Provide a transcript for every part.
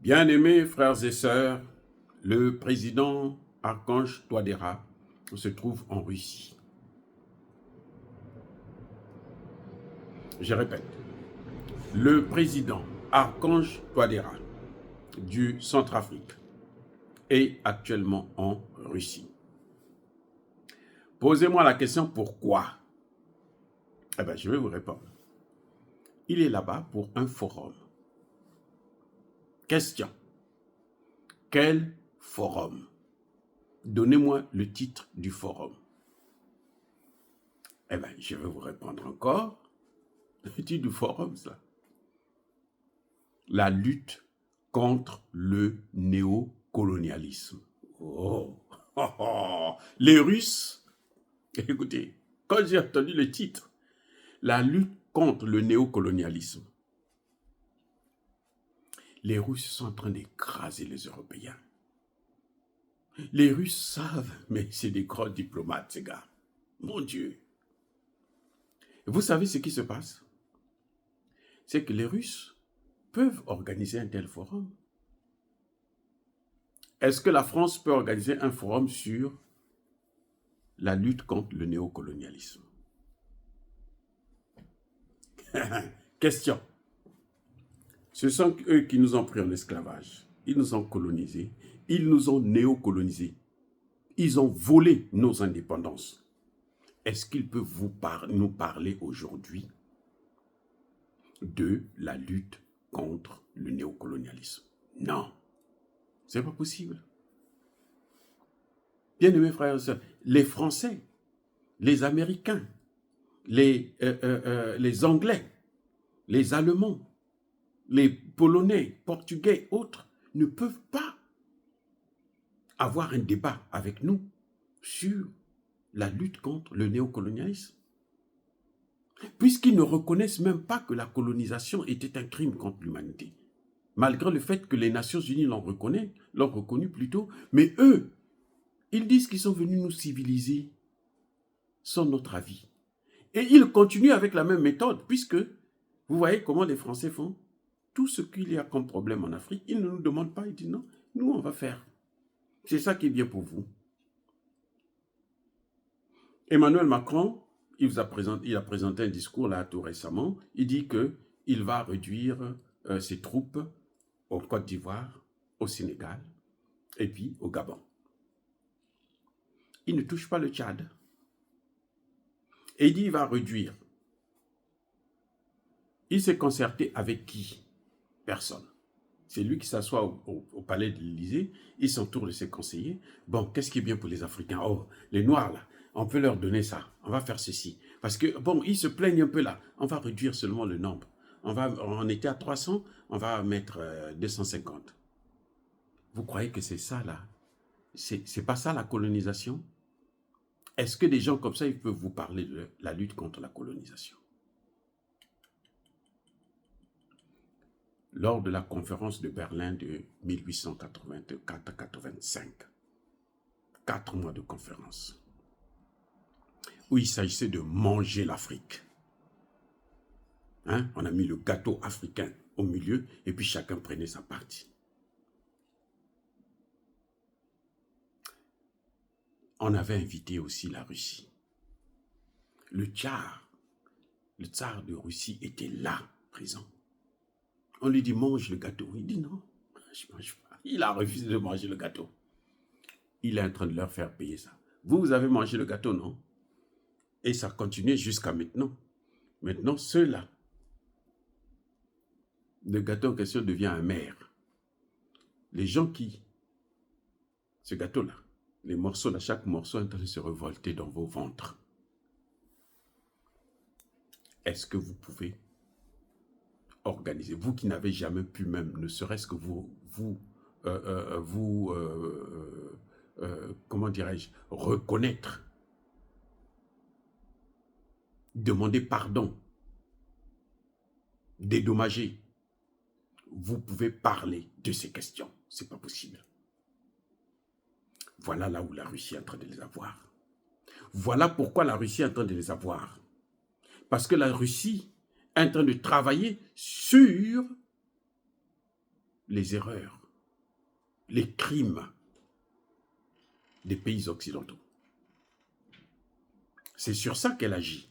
Bien-aimés frères et sœurs, le président Archange Touadéra se trouve en Russie. Je répète, le président Archange Touadéra du Centrafrique est actuellement en Russie. Posez-moi la question pourquoi? Eh bien, je vais vous répondre. Il est là-bas pour un forum. Question. Quel forum? Donnez-moi le titre du forum. Eh bien, je vais vous répondre encore. Le titre du forum, ça. La lutte contre le néocolonialisme. Oh, oh, oh. Les Russes, écoutez, quand j'ai entendu le titre, la lutte contre le néocolonialisme, les Russes sont en train d'écraser les Européens. Les Russes savent, mais c'est des grands diplomates, ces gars. Mon Dieu. Vous savez ce qui se passe? C'est que les Russes peuvent organiser un tel forum. Est-ce que la France peut organiser un forum sur la lutte contre le néocolonialisme? Question. Ce sont eux qui nous ont pris en esclavage. Ils nous ont colonisés. Ils nous ont néocolonisés. Ils ont volé nos indépendances. Est-ce qu'ils peuvent nous parler aujourd'hui de la lutte contre le néocolonialisme? Non. C'est pas possible. Bien-aimés frères et sœurs, les Français, les Américains, les Anglais, les Allemands, les Polonais, Portugais, autres, ne peuvent pas avoir un débat avec nous sur la lutte contre le néocolonialisme, puisqu'ils ne reconnaissent même pas que la colonisation était un crime contre l'humanité, malgré le fait que les Nations Unies l'ont reconnu plutôt, mais eux, ils disent qu'ils sont venus nous civiliser sans notre avis. Et ils continuent avec la même méthode, puisque vous voyez comment les Français font. Tout ce qu'il y a comme problème en Afrique, ils ne nous demandent pas, ils disent non, nous on va faire. C'est ça qui est bien pour vous. Emmanuel Macron, il a présenté un discours là tout récemment, il dit qu'il va réduire ses troupes au Côte d'Ivoire, au Sénégal et puis au Gabon. Il ne touche pas le Tchad. Et il dit qu'il va réduire. Il s'est concerté avec qui? Personne. C'est lui qui s'assoit au palais de l'Élysée, il s'entoure de ses conseillers. Bon, qu'est-ce qui est bien pour les Africains? Oh, les Noirs là, on peut leur donner ça, on va faire ceci. Parce que, bon, ils se plaignent un peu là, on va réduire seulement le nombre. On était à 300, on va mettre 250. Vous croyez que c'est ça là? C'est pas ça la colonisation? Est-ce que des gens comme ça, ils peuvent vous parler de la lutte contre la colonisation? Lors de la conférence de Berlin de 1884-85, 4 mois de conférence, où il s'agissait de manger l'Afrique. Hein? On a mis le gâteau africain au milieu et puis chacun prenait sa partie. On avait invité aussi la Russie. Le tsar de Russie était là, présent. On lui dit, mange le gâteau. Il dit non, je ne mange pas. Il a refusé de manger le gâteau. Il est en train de leur faire payer ça. Vous avez mangé le gâteau, non? Et ça continue jusqu'à maintenant. Maintenant, ceux-là, le gâteau en question devient amer. Les gens qui, ce gâteau-là, les morceaux là, chaque morceau est en train de se révolter dans vos ventres. Est-ce que vous pouvez organiser, vous qui n'avez jamais pu même, ne serait-ce que comment dirais-je, reconnaître, demander pardon, dédommager, vous pouvez parler de ces questions. C'est pas possible. Voilà là où la Russie est en train de les avoir. Voilà pourquoi la Russie est en train de les avoir. Parce que la Russie est en train de travailler sur les erreurs, les crimes des pays occidentaux. C'est sur ça qu'elle agit.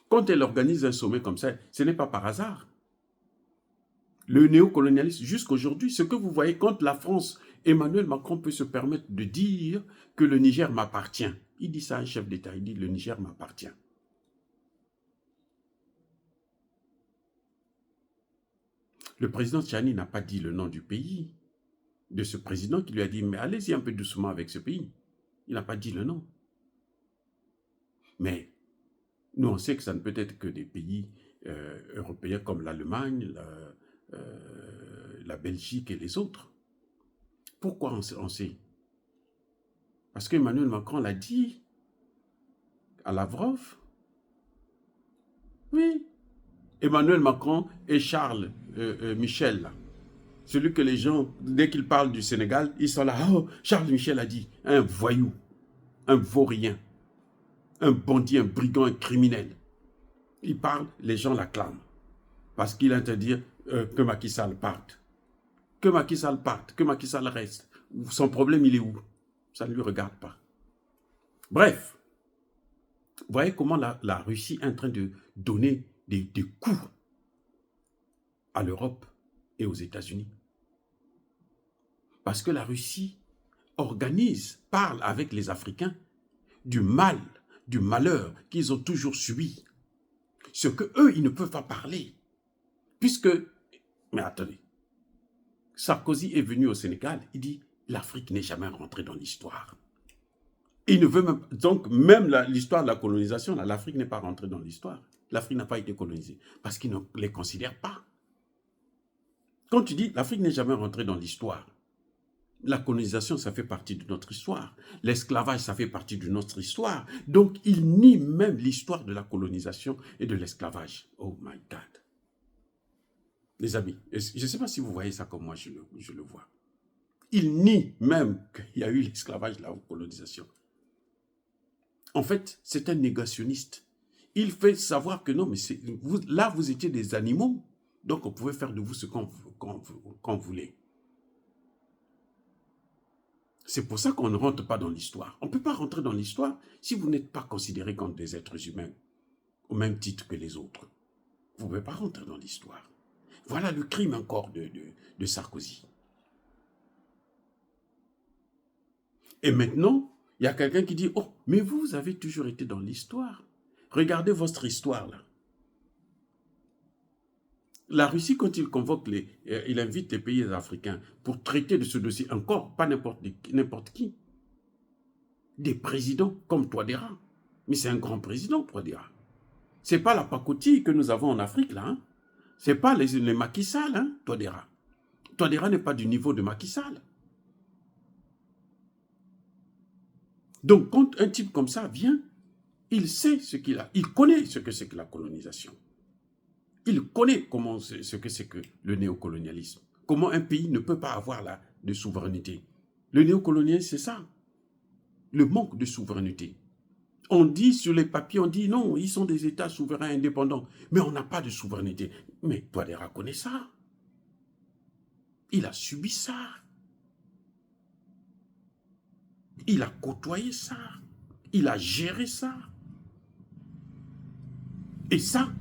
Quand elle organise un sommet comme ça, ce n'est pas par hasard. Le néocolonialisme, jusqu'aujourd'hui, ce que vous voyez, quand la France, Emmanuel Macron peut se permettre de dire que le Niger m'appartient. Il dit ça à un chef d'État, il dit le Niger m'appartient. Le président Tchani n'a pas dit le nom du pays, de ce président qui lui a dit, mais allez-y un peu doucement avec ce pays. Il n'a pas dit le nom. Mais nous, on sait que ça ne peut être que des pays européens comme l'Allemagne, la Belgique et les autres. Pourquoi on sait? Parce qu'Emmanuel Macron l'a dit à Lavrov. Oui. Emmanuel Macron et Charles Michel, là. Celui que les gens, dès qu'ils parlent du Sénégal, ils sont là. Oh, Charles Michel a dit, un voyou, un vaurien, un bandit, un brigand, un criminel. Il parle, les gens l'acclament. Parce qu'il interdit que Macky Sall parte. Que Macky Sall parte, que Macky Sall reste. Son problème, il est où? Ça ne lui regarde pas. Bref, vous voyez comment la Russie est en train de donner des coups à l'Europe et aux États-Unis. Parce que la Russie organise, parle avec les Africains du mal, du malheur qu'ils ont toujours subi. Ce que eux, ils ne peuvent pas parler. Puisque, mais attendez, Sarkozy est venu au Sénégal, il dit, l'Afrique n'est jamais rentrée dans l'histoire. Il ne veut même, donc même l'histoire de la colonisation, l'Afrique n'est pas rentrée dans l'histoire. L'Afrique n'a pas été colonisée, parce qu'ils ne les considèrent pas. Quand tu dis, l'Afrique n'est jamais rentrée dans l'histoire, la colonisation, ça fait partie de notre histoire. L'esclavage, ça fait partie de notre histoire. Donc, il nie même l'histoire de la colonisation et de l'esclavage. Oh my God. Les amis, je ne sais pas si vous voyez ça comme moi, je le vois. Il nie même qu'il y a eu l'esclavage, la colonisation. En fait, c'est un négationniste. Il fait savoir que non, mais là, vous étiez des animaux, donc on pouvait faire de vous ce qu'on voulait. C'est pour ça qu'on ne rentre pas dans l'histoire. On ne peut pas rentrer dans l'histoire si vous n'êtes pas considérés comme des êtres humains, au même titre que les autres. Vous ne pouvez pas rentrer dans l'histoire. Voilà le crime encore de Sarkozy. Et maintenant, il y a quelqu'un qui dit, oh, mais vous avez toujours été dans l'histoire. Regardez votre histoire là. La Russie, quand il convoque il invite les pays africains pour traiter de ce dossier, encore pas n'importe qui. Des présidents comme Touadéra. Mais c'est un grand président, Touadéra. Ce n'est pas la pacotille que nous avons en Afrique là. Hein. Ce n'est pas les Macky Sall, hein, Touadéra. Touadéra n'est pas du niveau de Macky Sall. Donc, quand un type comme ça vient, il sait ce qu'il a. Il connaît ce que c'est que la colonisation. Il connaît ce que c'est que le néocolonialisme. Comment un pays ne peut pas avoir de souveraineté. Le néocolonialisme, c'est ça. Le manque de souveraineté. On dit sur les papiers, on dit non, ils sont des États souverains indépendants. Mais on n'a pas de souveraineté. Mais Touadéra connaît ça. Il a subi ça. Il a côtoyé ça. Il a géré ça. Et ça,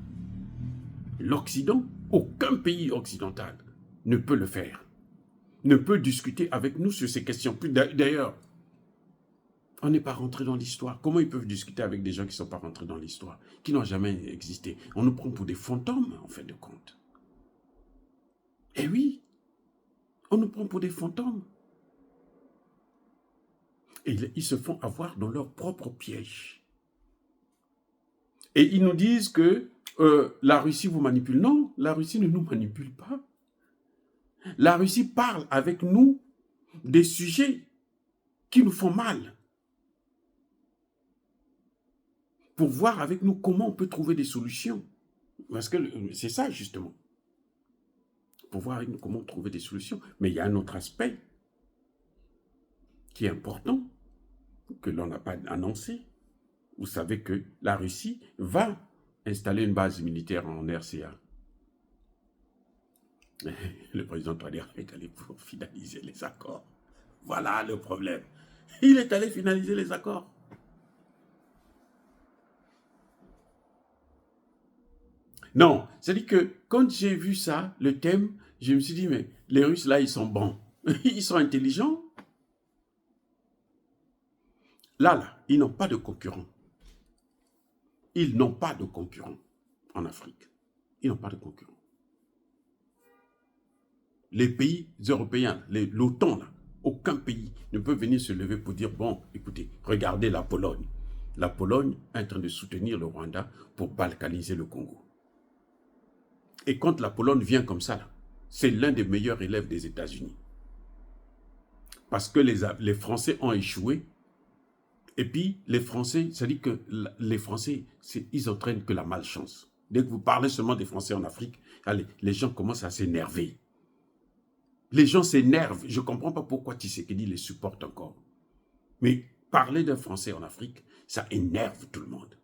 l'Occident, aucun pays occidental ne peut le faire. Ne peut discuter avec nous sur ces questions. D'ailleurs, on n'est pas rentré dans l'histoire. Comment ils peuvent discuter avec des gens qui ne sont pas rentrés dans l'histoire, qui n'ont jamais existé? On nous prend pour des fantômes, en fin de compte. Eh oui, on nous prend pour des fantômes. Et ils se font avoir dans leur propre piège. Et ils nous disent que la Russie vous manipule. Non, la Russie ne nous manipule pas. La Russie parle avec nous des sujets qui nous font mal. Pour voir avec nous comment on peut trouver des solutions. Parce que c'est ça, justement. Pour voir avec nous comment trouver des solutions. Mais il y a un autre aspect qui est important, que l'on n'a pas annoncé. Vous savez que la Russie va installer une base militaire en RCA. Le président Touadéra est allé pour finaliser les accords. Voilà le problème. Il est allé finaliser les accords. Non, c'est-à-dire que quand j'ai vu ça, le thème, je me suis dit, mais les Russes là, ils sont bons. Ils sont intelligents. Là, ils n'ont pas de concurrents. Ils n'ont pas de concurrents en Afrique. Ils n'ont pas de concurrents. Les pays européens, l'OTAN, aucun pays ne peut venir se lever pour dire, bon, écoutez, regardez la Pologne. La Pologne est en train de soutenir le Rwanda pour balkaniser le Congo. Et quand la Pologne vient comme ça, c'est l'un des meilleurs élèves des États-Unis. Parce que les Français ont échoué. Et puis, les Français, ça dit que les Français, ils entraînent que la malchance. Dès que vous parlez seulement des Français en Afrique, allez, les gens commencent à s'énerver. Les gens s'énervent. Je ne comprends pas pourquoi Tshisekedi les supporte encore. Mais parler d'un Français en Afrique, ça énerve tout le monde.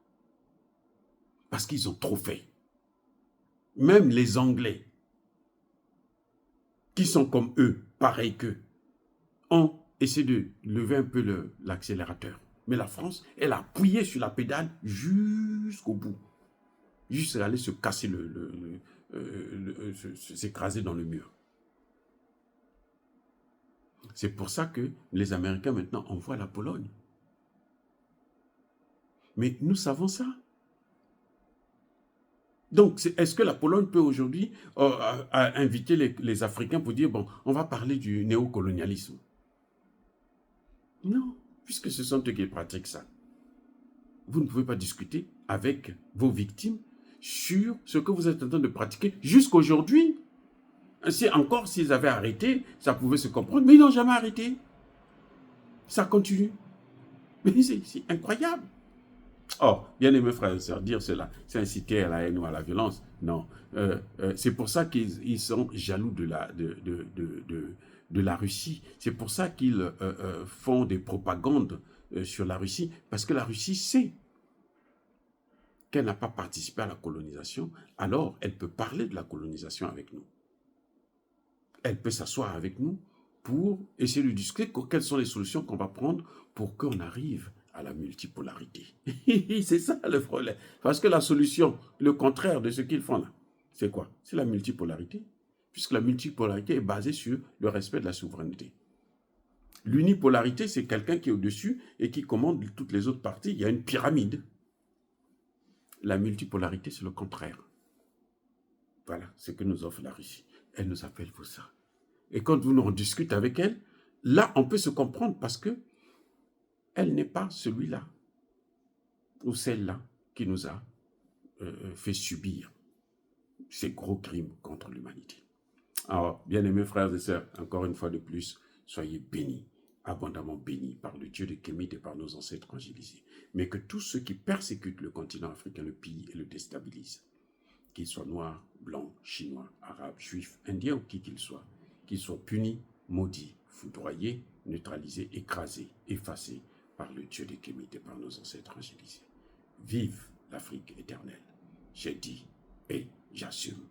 Parce qu'ils ont trop fait. Même les Anglais, qui sont comme eux, pareils qu'eux, ont essayé de lever un peu l'accélérateur. Mais la France, elle a appuyé sur la pédale jusqu'au bout. Jusqu'à aller se casser, s'écraser dans le mur. C'est pour ça que les Américains maintenant envoient la Pologne. Mais nous savons ça. Donc, est-ce que la Pologne peut aujourd'hui inviter les Africains pour dire, bon, on va parler du néocolonialisme? Non, puisque ce sont eux qui pratiquent ça. Vous ne pouvez pas discuter avec vos victimes sur ce que vous êtes en train de pratiquer jusqu'aujourd'hui. Encore s'ils avaient arrêté, ça pouvait se comprendre, mais ils n'ont jamais arrêté. Ça continue. Mais c'est incroyable. Oh, bien aimé frères et sœurs, dire cela, c'est inciter à la haine ou à la violence. Non. C'est pour ça qu'ils sont jaloux de la Russie. C'est pour ça qu'ils font des propagandes sur la Russie, parce que la Russie sait qu'elle n'a pas participé à la colonisation, alors elle peut parler de la colonisation avec nous. Elle peut s'asseoir avec nous pour essayer de discuter quelles sont les solutions qu'on va prendre pour qu'on arrive à la multipolarité. C'est ça le problème. Parce que la solution, le contraire de ce qu'ils font là, c'est quoi? C'est la multipolarité. Puisque la multipolarité est basée sur le respect de la souveraineté. L'unipolarité, c'est quelqu'un qui est au-dessus et qui commande toutes les autres parties. Il y a une pyramide. La multipolarité, c'est le contraire. Voilà ce que nous offre la Russie. Elle nous appelle pour ça. Et quand nous en discutons avec elle, là, on peut se comprendre parce que elle n'est pas celui-là ou celle-là qui nous a fait subir ces gros crimes contre l'humanité. Alors, bien-aimés frères et sœurs, encore une fois de plus, soyez bénis, abondamment bénis par le Dieu de Kémite et par nos ancêtres angélisés. Mais que tous ceux qui persécutent le continent africain le pillent et le déstabilisent, qu'ils soient noirs, blancs, chinois, arabes, juifs, indiens ou qui qu'ils soient punis, maudits, foudroyés, neutralisés, écrasés, effacés par le Dieu de Kémite et par nos ancêtres angélisés. Vive l'Afrique éternelle. J'ai dit et j'assume.